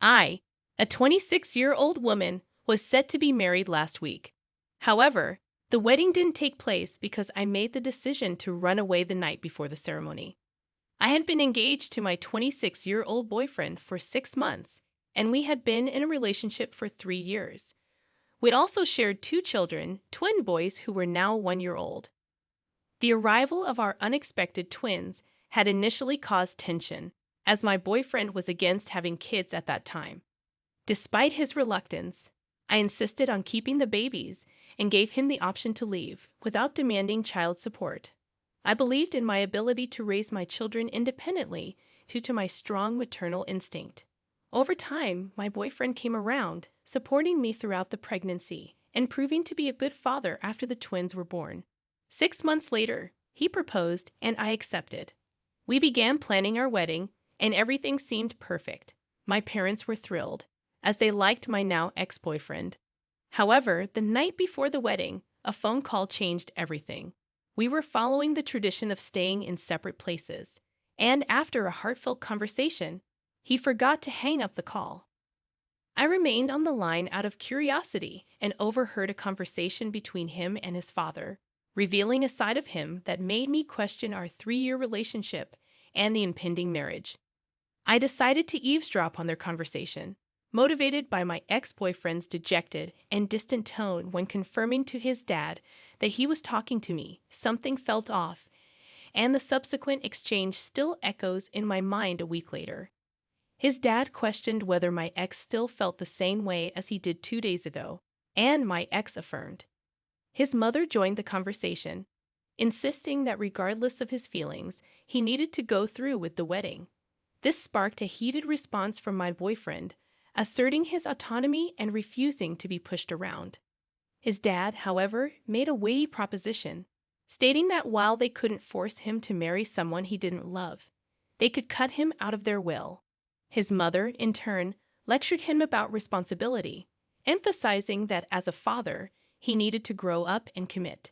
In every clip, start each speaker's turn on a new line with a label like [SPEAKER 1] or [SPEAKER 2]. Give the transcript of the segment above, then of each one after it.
[SPEAKER 1] I, a 26-year-old woman, was set to be married last week. However, the wedding didn't take place because I made the decision to run away the night before the ceremony. I had been engaged to my 26-year-old boyfriend for 6 months, and we had been in a relationship for 3 years. We'd also shared 2 children, twin boys who were now 1 year old. The arrival of our unexpected twins had initially caused tension, as my boyfriend was against having kids at that time. Despite his reluctance, I insisted on keeping the babies and gave him the option to leave without demanding child support. I believed in my ability to raise my children independently due to my strong maternal instinct. Over time, my boyfriend came around, supporting me throughout the pregnancy and proving to be a good father after the twins were born. 6 months later, he proposed and I accepted. We began planning our wedding, and everything seemed perfect. My parents were thrilled, as they liked my now ex-boyfriend. However, the night before the wedding, a phone call changed everything. We were following the tradition of staying in separate places, and after a heartfelt conversation, he forgot to hang up the call. I remained on the line out of curiosity and overheard a conversation between him and his father, revealing a side of him that made me question our 3-year relationship and the impending marriage. I decided to eavesdrop on their conversation, motivated by my ex-boyfriend's dejected and distant tone when confirming to his dad that he was talking to me. Something felt off, and the subsequent exchange still echoes in my mind a week later. His dad questioned whether my ex still felt the same way as he did 2 days ago, and my ex affirmed. His mother joined the conversation, insisting that regardless of his feelings, he needed to go through with the wedding. This sparked a heated response from my boyfriend, asserting his autonomy and refusing to be pushed around. His dad, however, made a weighty proposition, stating that while they couldn't force him to marry someone he didn't love, they could cut him out of their will. His mother, in turn, lectured him about responsibility, emphasizing that as a father, he needed to grow up and commit.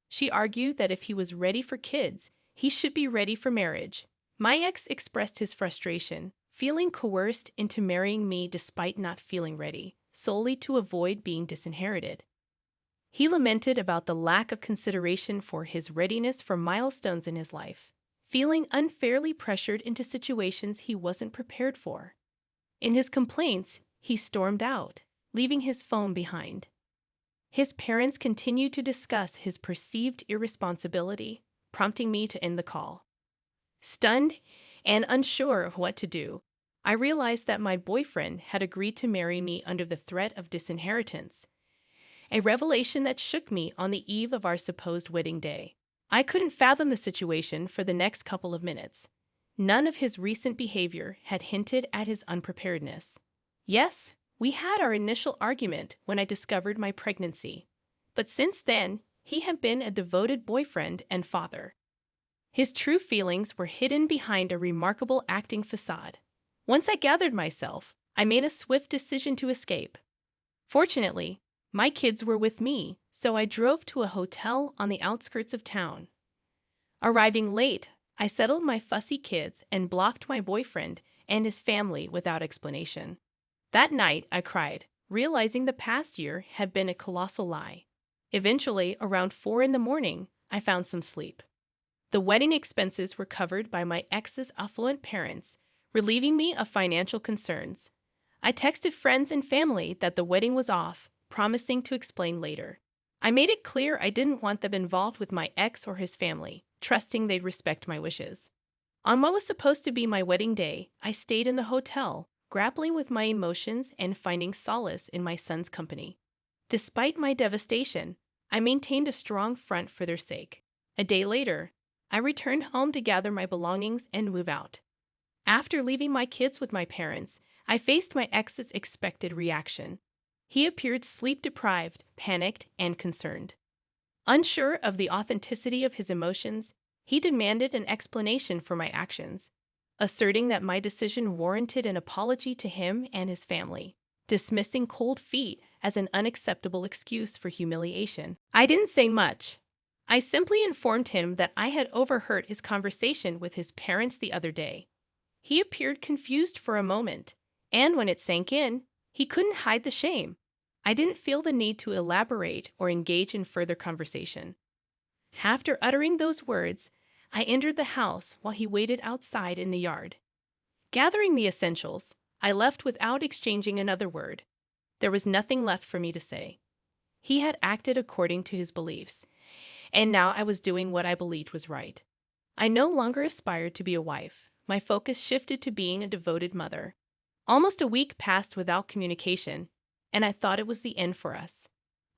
[SPEAKER 1] She argued that if he was ready for kids, he should be ready for marriage. My ex expressed his frustration, feeling coerced into marrying me despite not feeling ready, solely to avoid being disinherited. He lamented about the lack of consideration for his readiness for milestones in his life, feeling unfairly pressured into situations he wasn't prepared for. In his complaints, he stormed out, leaving his phone behind. His parents continued to discuss his perceived irresponsibility, prompting me to end the call. Stunned and unsure of what to do, I realized that my boyfriend had agreed to marry me under the threat of disinheritance, a revelation that shook me on the eve of our supposed wedding day. I couldn't fathom the situation for the next couple of minutes. None of his recent behavior had hinted at his unpreparedness. Yes, we had our initial argument when I discovered my pregnancy, but since then, he had been a devoted boyfriend and father. His true feelings were hidden behind a remarkable acting facade. Once I gathered myself, I made a swift decision to escape. Fortunately, my kids were with me, so I drove to a hotel on the outskirts of town. Arriving late, I settled my fussy kids and blocked my boyfriend and his family without explanation. That night, I cried, realizing the past year had been a colossal lie. Eventually, around 4 in the morning, I found some sleep. The wedding expenses were covered by my ex's affluent parents, relieving me of financial concerns. I texted friends and family that the wedding was off, promising to explain later. I made it clear I didn't want them involved with my ex or his family, trusting they'd respect my wishes. On what was supposed to be my wedding day, I stayed in the hotel, grappling with my emotions and finding solace in my son's company. Despite my devastation, I maintained a strong front for their sake. A day later, I returned home to gather my belongings and move out. After leaving my kids with my parents, I faced my ex's expected reaction. He appeared sleep-deprived, panicked, and concerned. Unsure of the authenticity of his emotions, he demanded an explanation for my actions, asserting that my decision warranted an apology to him and his family, dismissing cold feet as an unacceptable excuse for humiliation. I didn't say much. I simply informed him that I had overheard his conversation with his parents the other day. He appeared confused for a moment, And when it sank in, he couldn't hide the shame. I didn't feel the need to elaborate or engage in further conversation. After uttering those words, I entered the house while he waited outside in the yard. Gathering the essentials, I left without exchanging another word. There was nothing left for me to say. He had acted according to his beliefs, and now I was doing what I believed was right. I no longer aspired to be a wife. My focus shifted to being a devoted mother. Almost a week passed without communication, and I thought it was the end for us.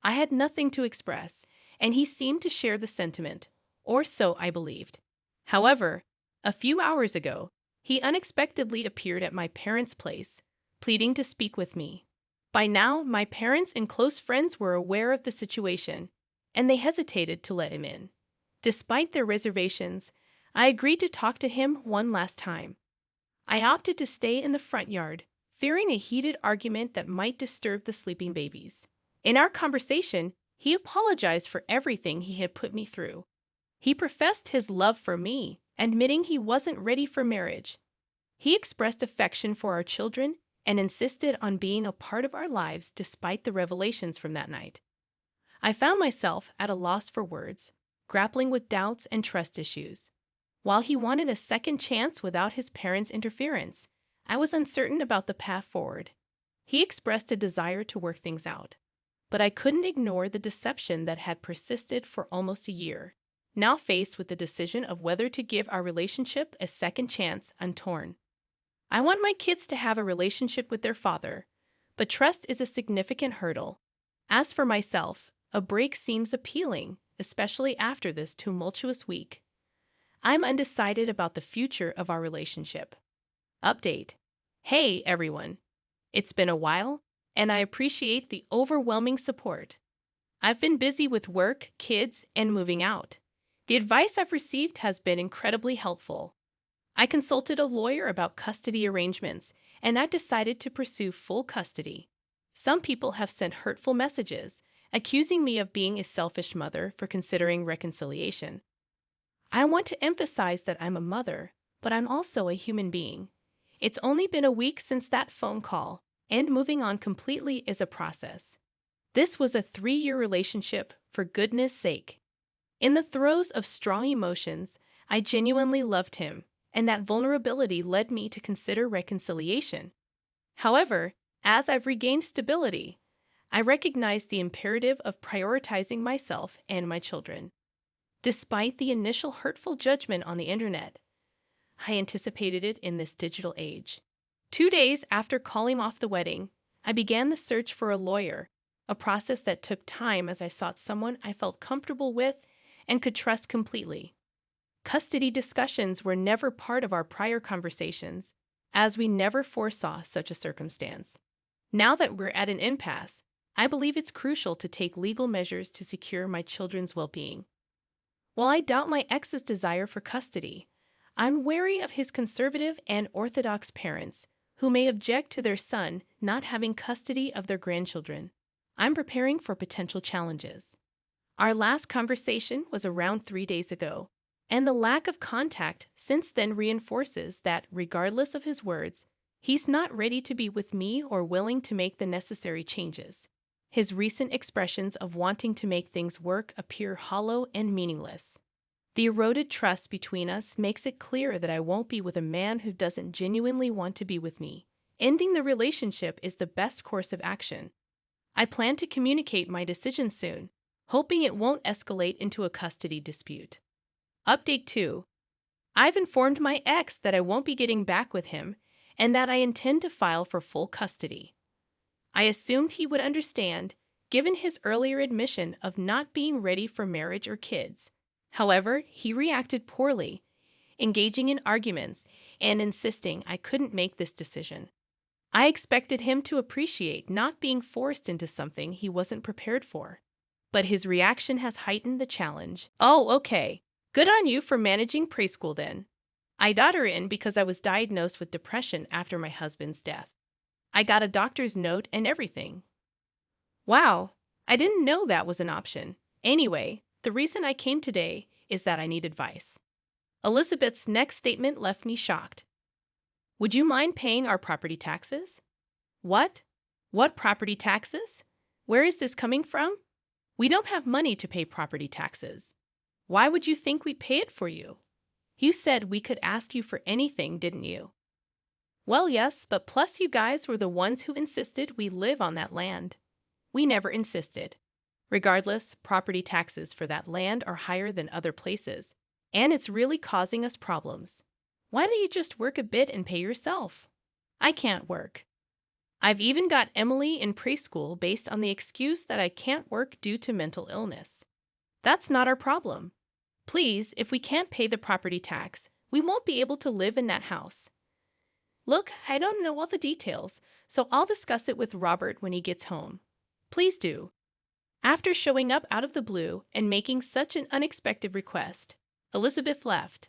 [SPEAKER 1] I had nothing to express, and he seemed to share the sentiment, or so I believed. However, a few hours ago, he unexpectedly appeared at my parents' place, pleading to speak with me. By now, my parents and close friends were aware of the situation, and they hesitated to let him in. Despite their reservations, I agreed to talk to him one last time. I opted to stay in the front yard, fearing a heated argument that might disturb the sleeping babies. In our conversation, he apologized for everything he had put me through. He professed his love for me, admitting he wasn't ready for marriage. He expressed affection for our children and insisted on being a part of our lives despite the revelations from that night. I found myself at a loss for words, grappling with doubts and trust issues. While he wanted a second chance without his parents' interference, I was uncertain about the path forward. He expressed a desire to work things out, but I couldn't ignore the deception that had persisted for almost a year. Now faced with the decision of whether to give our relationship a second chance, I'm torn. I want my kids to have a relationship with their father, but trust is a significant hurdle. As for myself, a break seems appealing, especially after this tumultuous week. I'm undecided about the future of our relationship. Update. Hey, everyone. It's been a while, and I appreciate the overwhelming support. I've been busy with work, kids, and moving out. The advice I've received has been incredibly helpful. I consulted a lawyer about custody arrangements, and I decided to pursue full custody. Some people have sent hurtful messages, accusing me of being a selfish mother for considering reconciliation. I want to emphasize that I'm a mother, but I'm also a human being. It's only been a week since that phone call, and moving on completely is a process. This was a 3-year relationship, for goodness sake. In the throes of strong emotions, I genuinely loved him, and that vulnerability led me to consider reconciliation. However, as I've regained stability, I recognize the imperative of prioritizing myself and my children. Despite the initial hurtful judgment on the internet, I anticipated it in this digital age. 2 days after calling off the wedding, I began the search for a lawyer, a process that took time as I sought someone I felt comfortable with and could trust completely. Custody discussions were never part of our prior conversations, as we never foresaw such a circumstance. Now that we're at an impasse, I believe it's crucial to take legal measures to secure my children's well-being. While I doubt my ex's desire for custody, I'm wary of his conservative and orthodox parents who may object to their son not having custody of their grandchildren. I'm preparing for potential challenges. Our last conversation was around 3 days ago, and the lack of contact since then reinforces that, regardless of his words, he's not ready to be with me or willing to make the necessary changes. His recent expressions of wanting to make things work appear hollow and meaningless. The eroded trust between us makes it clear that I won't be with a man who doesn't genuinely want to be with me. Ending the relationship is the best course of action. I plan to communicate my decision soon, hoping it won't escalate into a custody dispute. Update 2. I've informed my ex that I won't be getting back with him and that I intend to file for full custody. I assumed he would understand, given his earlier admission of not being ready for marriage or kids. However, he reacted poorly, engaging in arguments and insisting I couldn't make this decision. I expected him to appreciate not being forced into something he wasn't prepared for. But his reaction has heightened the challenge. Oh, okay. Good on you for managing preschool then. I got her in because I was diagnosed with depression after my husband's death. I got a doctor's note and everything. Wow, I didn't know that was an option. Anyway, the reason I came today is that I need advice. Elizabeth's next statement left me shocked. Would you mind paying our property taxes? What? What property taxes? Where is this coming from? We don't have money to pay property taxes. Why would you think we'd pay it for you? You said we could ask you for anything, didn't you? Well, yes, but plus you guys were the ones who insisted we live on that land. We never insisted. Regardless, property taxes for that land are higher than other places, and it's really causing us problems. Why don't you just work a bit and pay yourself? I can't work. I've even got Emily in preschool based on the excuse that I can't work due to mental illness. That's not our problem. Please, if we can't pay the property tax, we won't be able to live in that house. Look, I don't know all the details, so I'll discuss it with Robert when he gets home. Please do. After showing up out of the blue and making such an unexpected request, Elizabeth left.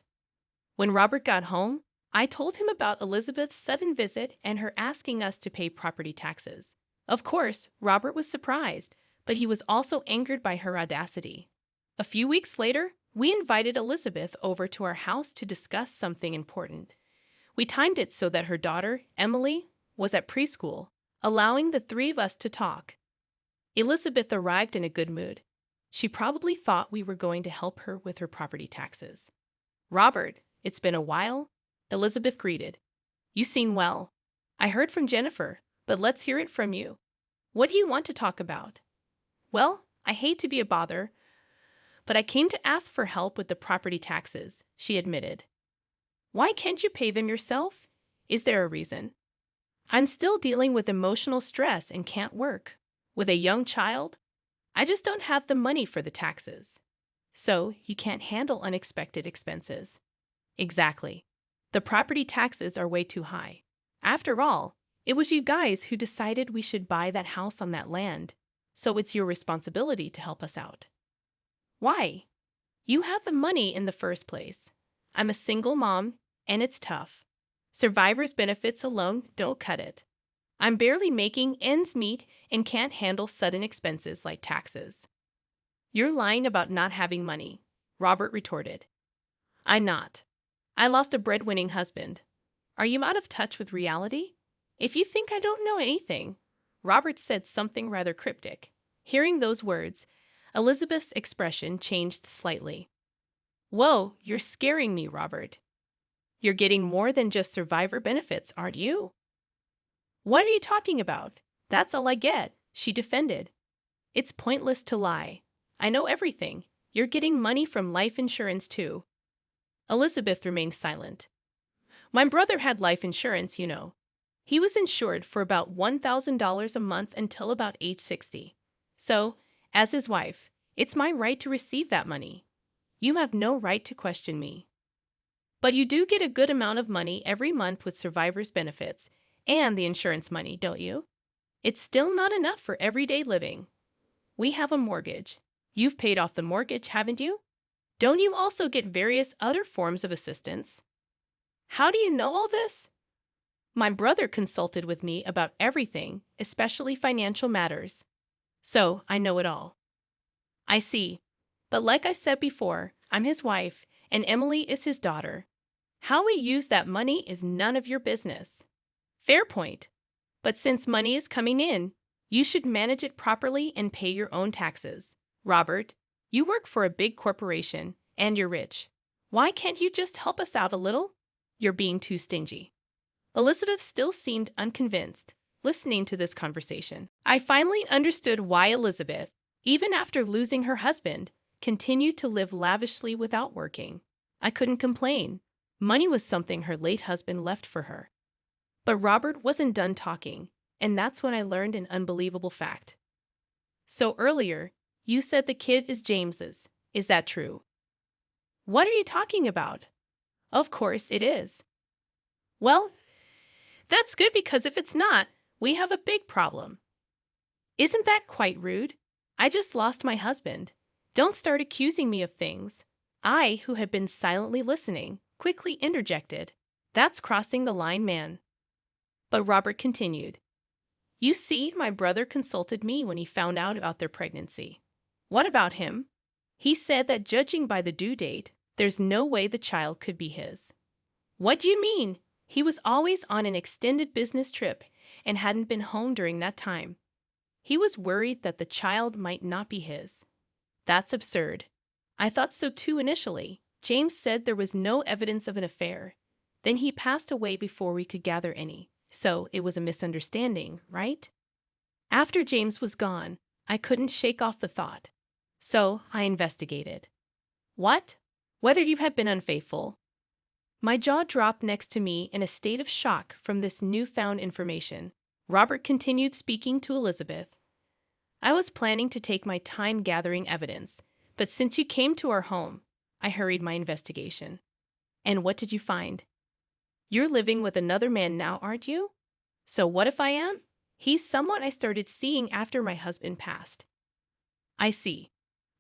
[SPEAKER 1] When Robert got home, I told him about Elizabeth's sudden visit and her asking us to pay property taxes. Of course, Robert was surprised, but he was also angered by her audacity. A few weeks later, we invited Elizabeth over to our house to discuss something important. We timed it so that her daughter, Emily, was at preschool, allowing the three of us to talk. Elizabeth arrived in a good mood. She probably thought we were going to help her with her property taxes. Robert, it's been a while, Elizabeth greeted. You seem well. I heard from Jennifer, but let's hear it from you. What do you want to talk about? Well, I hate to be a bother, but I came to ask for help with the property taxes, she admitted. Why can't you pay them yourself? Is there a reason? I'm still dealing with emotional stress and can't work. With a young child, I just don't have the money for the taxes. So you can't handle unexpected expenses. Exactly. The property taxes are way too high. After all, it was you guys who decided we should buy that house on that land, so it's your responsibility to help us out. Why? You had the money in the first place. I'm a single mom, and it's tough. Survivor's benefits alone don't cut it. I'm barely making ends meet and can't handle sudden expenses like taxes. You're lying about not having money, Robert retorted. I'm not. I lost a breadwinning husband. Are you out of touch with reality? If you think I don't know anything, Robert said something rather cryptic. Hearing those words, Elizabeth's expression changed slightly. Whoa, you're scaring me, Robert. You're getting more than just survivor benefits, aren't you? What are you talking about? That's all I get, she defended. It's pointless to lie. I know everything. You're getting money from life insurance too. Elizabeth remained silent. My brother had life insurance, you know. He was insured for about $1,000 a month until about age 60. So, as his wife, it's my right to receive that money. You have no right to question me. But you do get a good amount of money every month with survivor's benefits and the insurance money, don't you? It's still not enough for everyday living. We have a mortgage. You've paid off the mortgage, haven't you? Don't you also get various other forms of assistance? How do you know all this? My brother consulted with me about everything, especially financial matters. So I know it all. I see. But like I said before, I'm his wife, and Emily is his daughter. How we use that money is none of your business. Fair point. But since money is coming in, you should manage it properly and pay your own taxes. Robert, you work for a big corporation, and you're rich. Why can't you just help us out a little? You're being too stingy. Elizabeth still seemed unconvinced, listening to this conversation. I finally understood why Elizabeth, even after losing her husband, continued to live lavishly without working. I couldn't complain. Money was something her late husband left for her. But Robert wasn't done talking, and that's when I learned an unbelievable fact. So earlier, you said the kid is James's. Is that true? What are you talking about? Of course it is. Well, that's good because if it's not, we have a big problem. Isn't that quite rude? I just lost my husband. Don't start accusing me of things. I, who had been silently listening, quickly interjected. That's crossing the line, man. But Robert continued. You see, my brother consulted me when he found out about their pregnancy. What about him? He said that judging by the due date, there's no way the child could be his. What do you mean? He was always on an extended business trip, and hadn't been home during that time. He was worried that the child might not be his. That's absurd. I thought so too initially. James said there was no evidence of an affair. Then he passed away before we could gather any. So it was a misunderstanding, right? After James was gone, I couldn't shake off the thought. So I investigated. What? Whether you had been unfaithful. My jaw dropped next to me in a state of shock from this newfound information. Robert continued speaking to Elizabeth. I was planning to take my time gathering evidence, but since you came to our home, I hurried my investigation. And what did you find? You're living with another man now, aren't you? So what if I am? He's someone I started seeing after my husband passed. I see.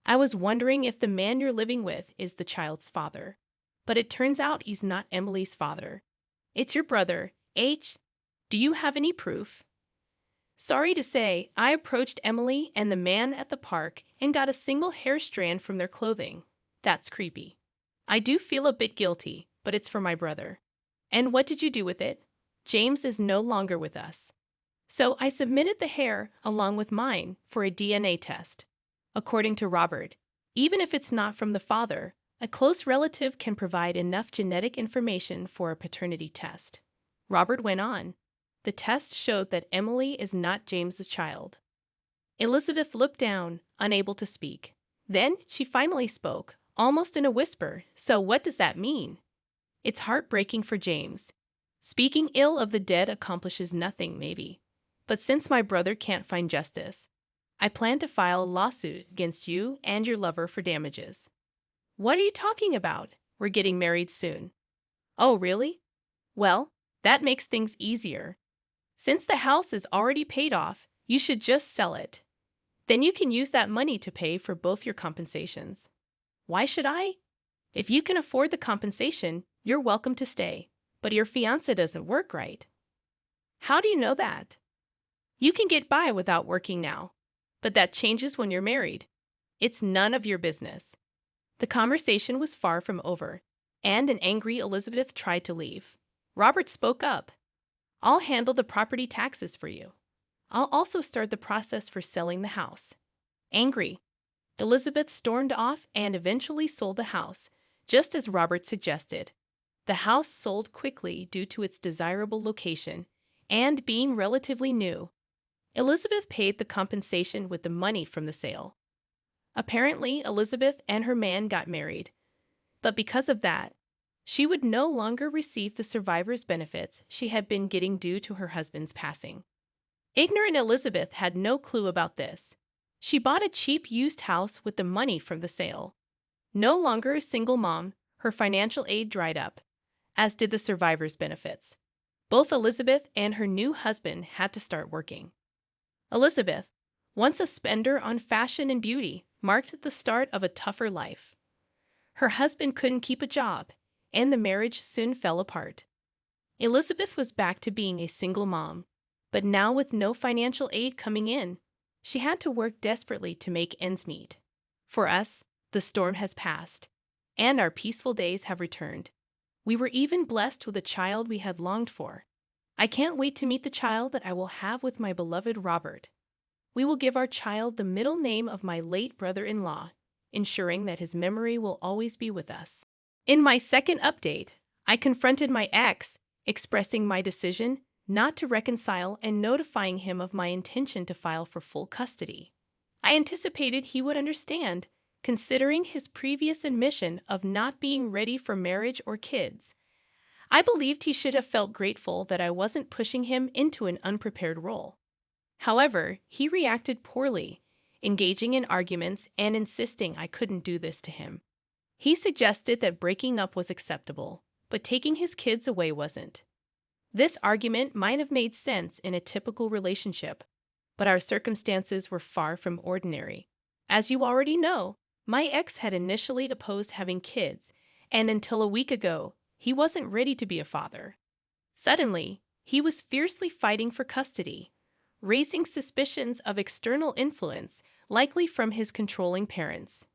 [SPEAKER 1] I was wondering if the man you're living with is the child's father. But it turns out he's not Emily's father. It's your brother, H. Do you have any proof? Sorry to say, I approached Emily and the man at the park and got a single hair strand from their clothing. That's creepy. I do feel a bit guilty, but it's for my brother. And what did you do with it? James is no longer with us. So I submitted the hair, along with mine, for a DNA test. According to Robert, even if it's not from the father, a close relative can provide enough genetic information for a paternity test. Robert went on. The test showed that Emily is not James's child. Elizabeth looked down, unable to speak. Then she finally spoke, almost in a whisper. So what does that mean? It's heartbreaking for James. Speaking ill of the dead accomplishes nothing, maybe. But since my brother can't find justice, I plan to file a lawsuit against you and your lover for damages. What are you talking about? We're getting married soon. Oh, really? Well, that makes things easier. Since the house is already paid off, you should just sell it. Then you can use that money to pay for both your compensations. Why should I? If you can afford the compensation, you're welcome to stay. But your fiancé doesn't work right. How do you know that? You can get by without working now. But that changes when you're married. It's none of your business. The conversation was far from over, and an angry Elizabeth tried to leave. Robert spoke up. I'll handle the property taxes for you. I'll also start the process for selling the house. Angry, Elizabeth stormed off and eventually sold the house, just as Robert suggested. The house sold quickly due to its desirable location and being relatively new. Elizabeth paid the compensation with the money from the sale. Apparently, Elizabeth and her man got married. But because of that, she would no longer receive the survivor's benefits she had been getting due to her husband's passing. Ignorant Elizabeth had no clue about this. She bought a cheap used house with the money from the sale. No longer a single mom, her financial aid dried up, as did the survivor's benefits. Both Elizabeth and her new husband had to start working. Elizabeth, once a spender on fashion and beauty, marked the start of a tougher life. Her husband couldn't keep a job, and the marriage soon fell apart. Elizabeth was back to being a single mom, but now with no financial aid coming in, she had to work desperately to make ends meet. For us, the storm has passed, and our peaceful days have returned. We were even blessed with a child we had longed for. I can't wait to meet the child that I will have with my beloved Robert. We will give our child the middle name of my late brother-in-law, ensuring that his memory will always be with us. In my second update, I confronted my ex, expressing my decision not to reconcile and notifying him of my intention to file for full custody. I anticipated he would understand, considering his previous admission of not being ready for marriage or kids. I believed he should have felt grateful that I wasn't pushing him into an unprepared role. However, he reacted poorly, engaging in arguments and insisting I couldn't do this to him. He suggested that breaking up was acceptable, but taking his kids away wasn't. This argument might have made sense in a typical relationship, but our circumstances were far from ordinary. As you already know, my ex had initially opposed having kids, and until a week ago, he wasn't ready to be a father. Suddenly, he was fiercely fighting for custody, raising suspicions of external influence, likely from his controlling parents.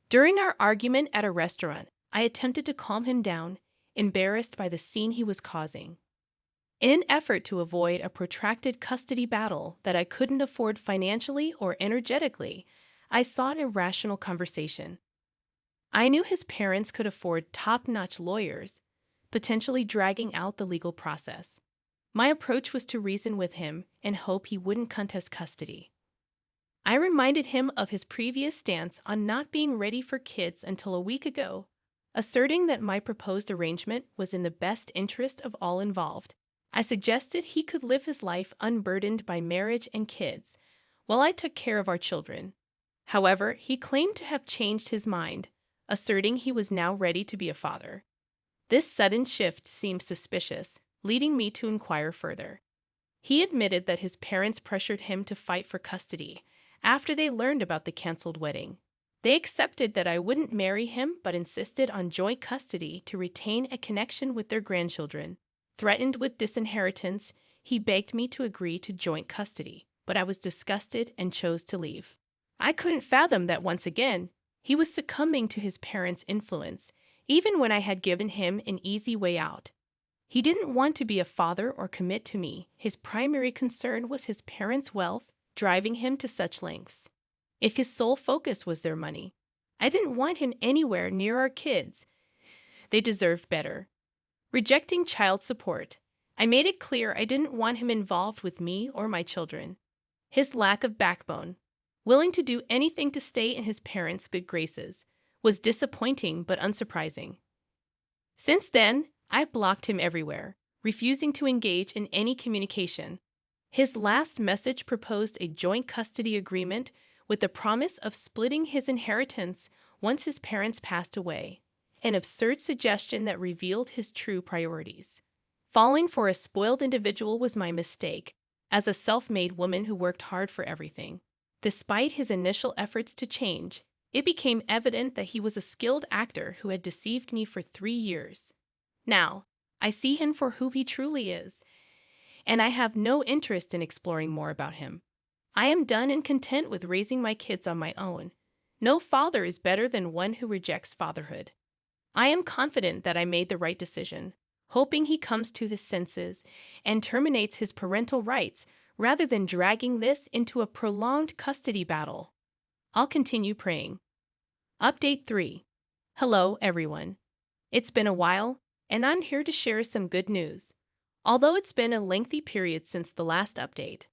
[SPEAKER 1] During our argument at a restaurant, I attempted to calm him down, embarrassed by the scene he was causing. In an effort to avoid a protracted custody battle that I couldn't afford financially or energetically, I sought a rational conversation. I knew his parents could afford top-notch lawyers, potentially dragging out the legal process. My approach was to reason with him and hope he wouldn't contest custody. I reminded him of his previous stance on not being ready for kids until a week ago, asserting that my proposed arrangement was in the best interest of all involved. I suggested he could live his life unburdened by marriage and kids, while I took care of our children. However, he claimed to have changed his mind, asserting he was now ready to be a father. This sudden shift seemed suspicious, leading me to inquire further. He admitted that his parents pressured him to fight for custody after they learned about the canceled wedding. They accepted that I wouldn't marry him but insisted on joint custody to retain a connection with their grandchildren. Threatened with disinheritance, he begged me to agree to joint custody, but I was disgusted and chose to leave. I couldn't fathom that once again, he was succumbing to his parents' influence, even when I had given him an easy way out. He didn't want to be a father or commit to me. His primary concern was his parents' wealth, driving him to such lengths. If his sole focus was their money, I didn't want him anywhere near our kids. They deserved better. Rejecting child support, I made it clear I didn't want him involved with me or my children. His lack of backbone, willing to do anything to stay in his parents' good graces, was disappointing but unsurprising. Since then, I've blocked him everywhere, refusing to engage in any communication. His last message proposed a joint custody agreement with the promise of splitting his inheritance once his parents passed away, an absurd suggestion that revealed his true priorities. Falling for a spoiled individual was my mistake, as a self-made woman who worked hard for everything. Despite his initial efforts to change, it became evident that he was a skilled actor who had deceived me for 3 years. Now, I see him for who he truly is, and I have no interest in exploring more about him. I am done and content with raising my kids on my own. No father is better than one who rejects fatherhood. I am confident that I made the right decision, hoping he comes to his senses and terminates his parental rights rather than dragging this into a prolonged custody battle. I'll continue praying. Update 3. Hello, everyone. It's been a while, and I'm here to share some good news. Although it's been a lengthy period since the last update,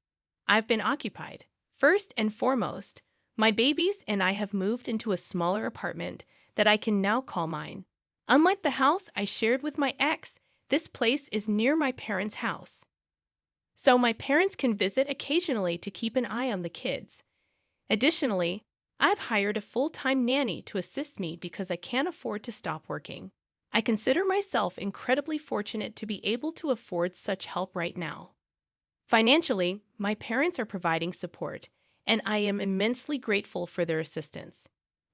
[SPEAKER 1] I've been occupied. First and foremost, my babies and I have moved into a smaller apartment that I can now call mine. Unlike the house I shared with my ex, this place is near my parents' house. So my parents can visit occasionally to keep an eye on the kids. Additionally, I've hired a full-time nanny to assist me because I can't afford to stop working. I consider myself incredibly fortunate to be able to afford such help right now. Financially, my parents are providing support, and I am immensely grateful for their assistance.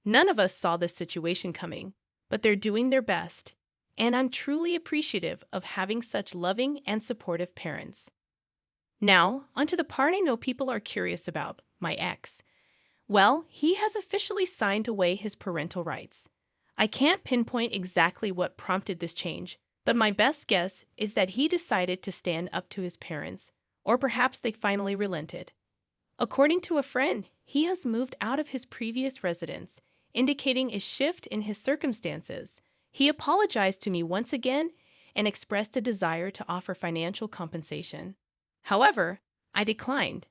[SPEAKER 1] None of us saw this situation coming, but they're doing their best, and I'm truly appreciative of having such loving and supportive parents. Now, onto the part I know people are curious about, my ex. Well, he has officially signed away his parental rights. I can't pinpoint exactly what prompted this change, but my best guess is that he decided to stand up to his parents, or perhaps they finally relented. According to a friend, he has moved out of his previous residence, indicating a shift in his circumstances. He apologized to me once again and expressed a desire to offer financial compensation. However, I declined,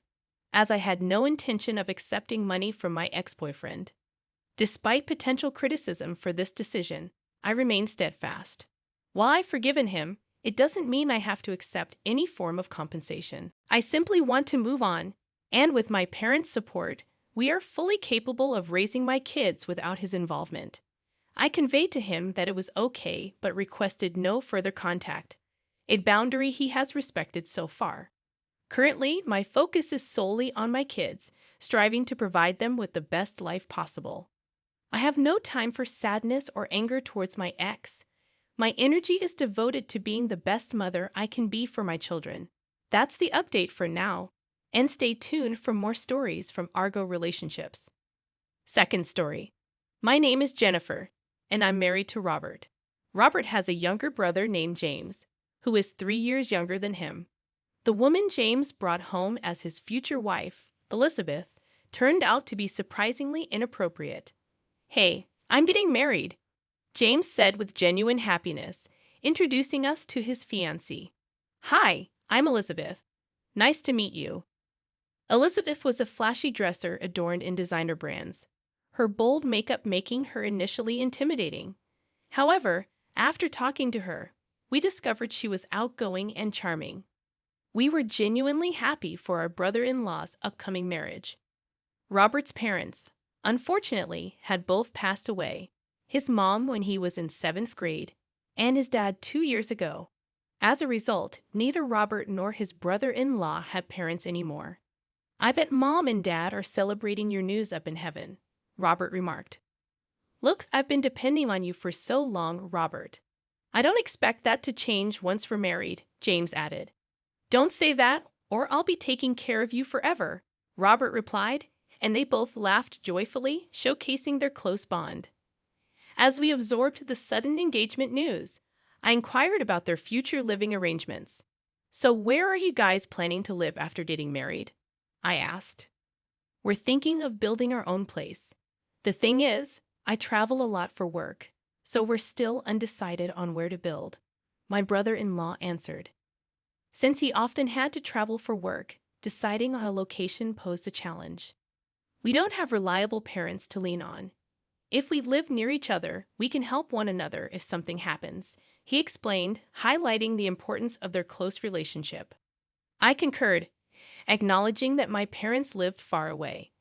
[SPEAKER 1] as I had no intention of accepting money from my ex-boyfriend. Despite potential criticism for this decision, I remain steadfast. While I've forgiven him, it doesn't mean I have to accept any form of compensation. I simply want to move on, and with my parents' support, we are fully capable of raising my kids without his involvement. I conveyed to him that it was okay, but requested no further contact, a boundary he has respected so far. Currently, my focus is solely on my kids, striving to provide them with the best life possible. I have no time for sadness or anger towards my ex. My energy is devoted to being the best mother I can be for my children. That's the update for now, and stay tuned for more stories from Argo relationships. Second story. My name is Jennifer, and I'm married to Robert. Robert has a younger brother named James. who is 3 years younger than him. The woman James brought home as his future wife, Elizabeth, turned out to be surprisingly inappropriate. "Hey, I'm getting married," James said with genuine happiness, introducing us to his fiancée. "Hi, I'm Elizabeth. Nice to meet you." Elizabeth was a flashy dresser adorned in designer brands, her bold makeup making her initially intimidating. However, after talking to her, we discovered she was outgoing and charming. We were genuinely happy for our brother-in-law's upcoming marriage. Robert's parents, unfortunately, had both passed away, his mom when he was in 7th grade, and his dad 2 years ago. As a result, neither Robert nor his brother-in-law had parents anymore. "I bet Mom and Dad are celebrating your news up in heaven," Robert remarked. "Look, I've been depending on you for so long, Robert." "I don't expect that to change once we're married," James added. "Don't say that, or I'll be taking care of you forever," Robert replied, and they both laughed joyfully, showcasing their close bond. As we absorbed the sudden engagement news, I inquired about their future living arrangements. "So where are you guys planning to live after getting married?" I asked. "We're thinking of building our own place. The thing is, I travel a lot for work, so we're still undecided on where to build," my brother-in-law answered. Since he often had to travel for work, deciding on a location posed a challenge. "We don't have reliable parents to lean on. If we live near each other, we can help one another if something happens," he explained, highlighting the importance of their close relationship. I concurred, acknowledging that my parents lived far away,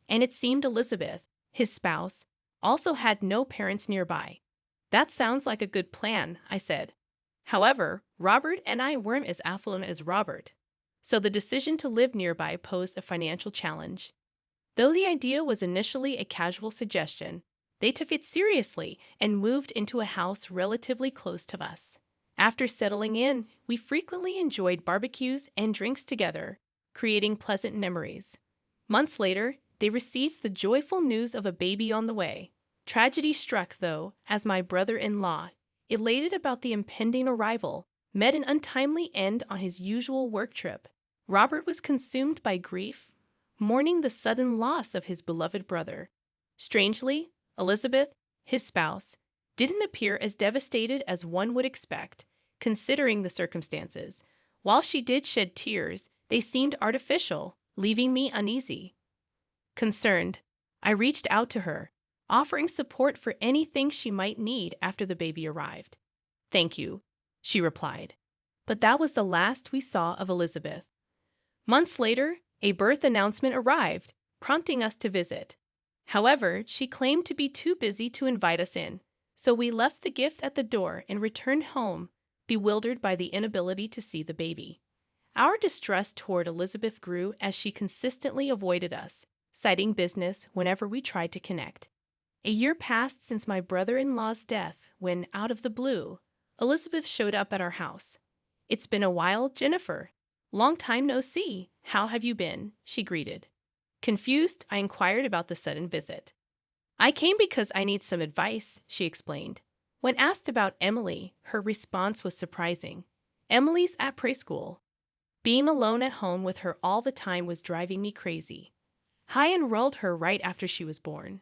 [SPEAKER 1] and it seemed Elizabeth, his spouse, also had no parents nearby. "That sounds like a good plan," I said. However, Robert and I weren't as affluent as Robert, so the decision to live nearby posed a financial challenge. Though the idea was initially a casual suggestion, they took it seriously and moved into a house relatively close to us. After settling in, we frequently enjoyed barbecues and drinks together, creating pleasant memories. Months later, they received the joyful news of a baby on the way. Tragedy struck, though, as my brother-in-law, elated about the impending arrival, met an untimely end on his usual work trip. Robert was consumed by grief, mourning the sudden loss of his beloved brother. Strangely, Elizabeth, his spouse, didn't appear as devastated as one would expect, considering the circumstances. While she did shed tears, they seemed artificial, leaving me uneasy. Concerned, I reached out to her, offering support for anything she might need after the baby arrived. "Thank you," she replied. But that was the last we saw of Elizabeth. Months later, a birth announcement arrived, prompting us to visit. However, she claimed to be too busy to invite us in, so we left the gift at the door and returned home, bewildered by the inability to see the baby. Our distrust toward Elizabeth grew as she consistently avoided us, citing business whenever we tried to connect. A year passed since my brother-in-law's death when, out of the blue, Elizabeth showed up at our house. "It's been a while, Jennifer. Long time no see. How have you been?" she greeted. Confused, I inquired about the sudden visit. "I came because I need some advice," she explained. When asked about Emily, her response was surprising. "Emily's at preschool. Being alone at home with her all the time was driving me crazy. I enrolled her right after she was born."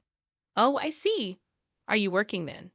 [SPEAKER 1] "Oh, I see. Are you working then?"